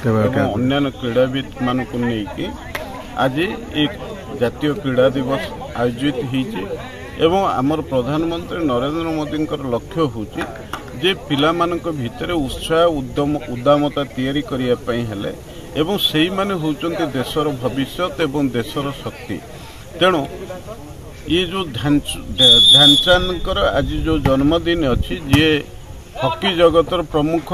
अन्य क्रीड़ाविद मान को लेकिन आज एक जातीय क्रीड़ा दिवस आयोजित होती एवं आमर प्रधानमंत्री नरेंद्र मोदी लक्ष्य होची जे पिला मानक भितर उत्साह उद्दामता तैयारी करिया पई हेले एवं सेही माने होचंती देशर भविष्यत एवं देशर शक्ति। तेणु ये जो ध्यानचंद आज जो जन्मदिन अच्छी जी हॉकी जगतर प्रमुख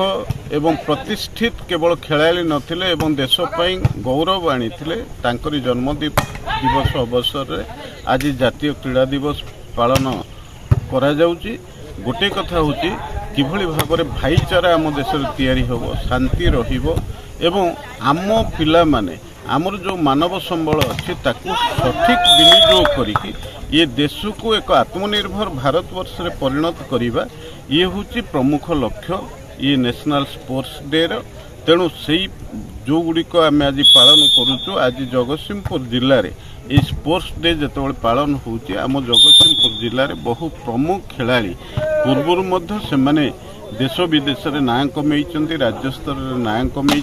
एवं प्रतिष्ठित केवल खेलाड़ी नथिले एवं देश पई गौरव आनीथिले तांकरी जन्मदिवस अवसर रे आज जातीय क्रीड़ा दिवस पालन करा जाउची। गोटे कथा होची किभली भाबरे भाईचारा आम देश तैयारी होबो शांति रहिबो एवं आम पिला माने आमर जो मानव संबल अच्छी ताकू सठिक विनियोग करिकी ये देश को एक आत्मनिर्भर भारत वर्ष रे परिणत करिबा ये हूँ प्रमुख लक्ष्य ये नेशनल स्पोर्ट्स डे तेणु से जो गुड़िक आम आज पालन करुचु आज जगतसिंहपुर जिले में ये स्पोर्ट्स डे जो पालन होची आम जगतसिंहपुर जिले में बहु प्रमुख खिलाड़ी पूर्व से देश विदेश में नाँ कमे राज्य स्तर में नाँ कमे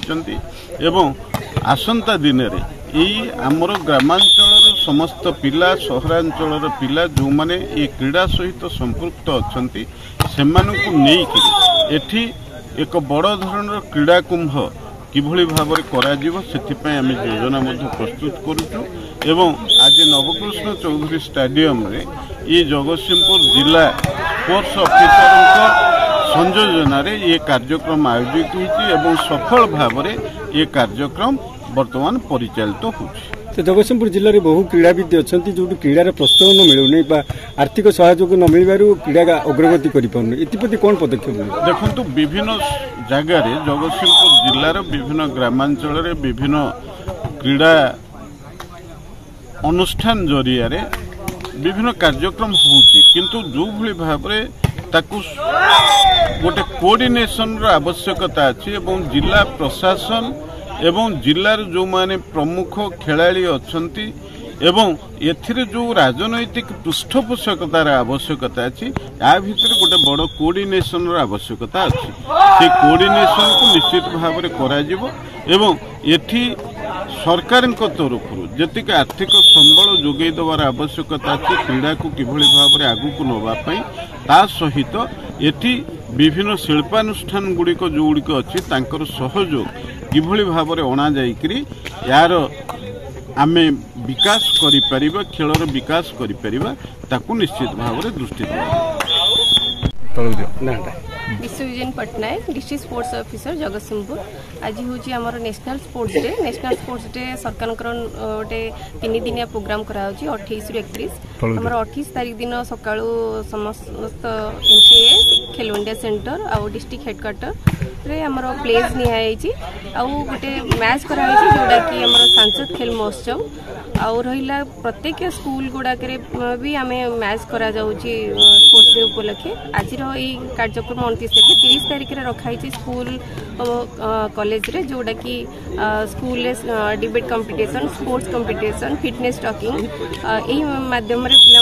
एवं आसंता दिन यही आमर ग्रामांचल समस्त पिला सहरांचल पिला जो माने ये क्रीड़ा सहित संपृक्त अच्छी से एठी एक बड़ धरण क्रीड़ा कुंभ किभली भाव से आम योजना प्रस्तुत करुचु एवं आज नवकृष्ण चौधरी स्टेडियम रे ये जगतसिंहपुर जिला स्पोर्ट्स ऑफिसर संयोजन ये कार्यक्रम आयोजित होती सफल भाव ये कार्यक्रम वर्तमान परिचालित होती। तो जगतसिंहपुर जिले में बहु क्रीड़ाविद अच्छा जो क्रीडार प्रोत्साहन मिलूनी आर्थिक सहयोग न मिलवर क्रीड़ा अग्रगति करप्रति कौन पदक्षेप देखु विभिन्न जगार जगतसिंहपुर जिलार विभिन्न ग्रामांचल विभिन्न क्रीड़ा अनुष्ठान जरिया विभिन्न कार्यक्रम होती किंतु जो भली भाव ताकू गोटे कोऑर्डिनेशन आवश्यकता अच्छी एवं जिला प्रशासन एवं जिलार जो माने प्रमुख खिलाड़ी अच्छी एवं एथिरे जो राजनैतिक पृष्ठपोषकतार आवश्यकता अच्छी या भितर गोटे बड़ कोऑर्डिनेशन आवश्यकता अच्छी से कोऑर्डिनेशन को निश्चित भाव में करा एवं एठी सरकार तरफ जी आर्थिक संबल जोगे देवार आवश्यकता अच्छी क्रीड़ा को किभली भाव में आगू नवाई ता सहित एठी विभिन्न शिल्पानुष्ठान गुड़िक जो गुड़िक अच्छी तांकर सहयोग किभली भाव में अणा जाइकरी यार आमे विकास करिपरिबा खेलर विकास करिपरिबा ताकू निश्चित भाव में दृष्टि विश्वविजन Pattnaik district sports officer Jagatsinghpur आज हूँ आमर नेशनल स्पोर्ट्स डे सरकार गोटे 3 दिनिया प्रोग्राम करा 28 रु 31 आमर 28 तारीख दिन सका समस्त MCA खेलो इंडिया सेंटर आउ डिस्ट्रिक्ट हेडक्वार्टर रे आमर प्लेज निहाई आउ गोटे मैच कराई जोटा कि आमर सांसद खेल महोत्सव आउ रहा प्रत्येक स्कूल गुड़ाक भी आम मैच करा स्पोर्ट्स डे उपलक्षे आज कार्यक्रम 29 तारीख में रखाई स्कूल कॉलेज रे जोटा कि school debate competition sports competition fitness talking यही माध्यम पिला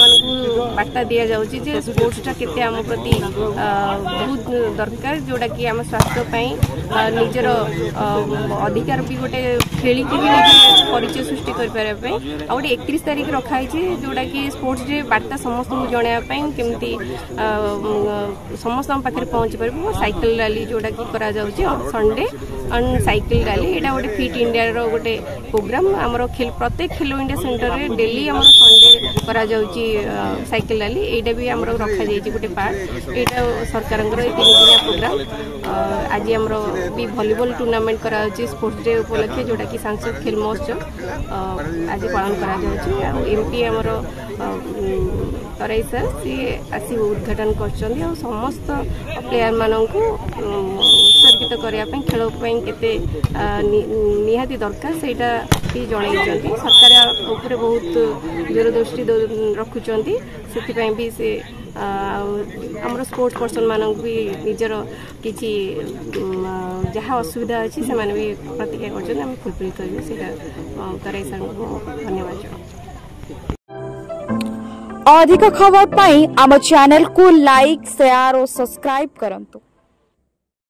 बार्ता दि जाऊँगी स्पोर्ट्सटा केते आम प्रति बहुत दरकार जोटा कि आम स्वास्थ्य निजर अधिकार भी गोटे खेलिकी भी परिचय सृष्टि कर गोटे 31 तारीख रखाई जोटा कि स्पोर्ट्स डे बार्ता समस्त जनवाई केमती समस्त पाखे पहुँची पार साइकिल रैली जोटा कि करा संडे एंड साइकिल रैली यहाँ गोटे फिट इंडिया गोटे प्रोग्राम आमर प्रत्येक खेलो इंडिया सेंटर में डेली आम संडे करा साइकिल रैली यहाँ भी आम रखा गोटे पार्ट यहाँ सरकार 3 दिनिया प्रोग्राम आज आमर भी वॉलीबॉल टूर्नामेंट करा स्पोर्ट्स डे उपलक्षे जोटा कि सांसद खेल महोत्सव आज पालन करा एमपी आमर तराई सर सी आसी उद्घाटन कर समस्त प्लेयर मानक उत्सर्गित करने खेल केते निहाती दरकार से जन सरकार उपरे बहुत दूरदृष्टि रखुंट से भी से आमर स्पोर्ट्स पर्सन मानक भी निजर किसी जहाँ असुविधा अच्छी से भी प्रतिज्ञा कर फुलफिल करें तराई सर को धन्यवाद। अधिक खबर पाई आम चैनल को लाइक शेयर और सब्सक्राइब करंतु।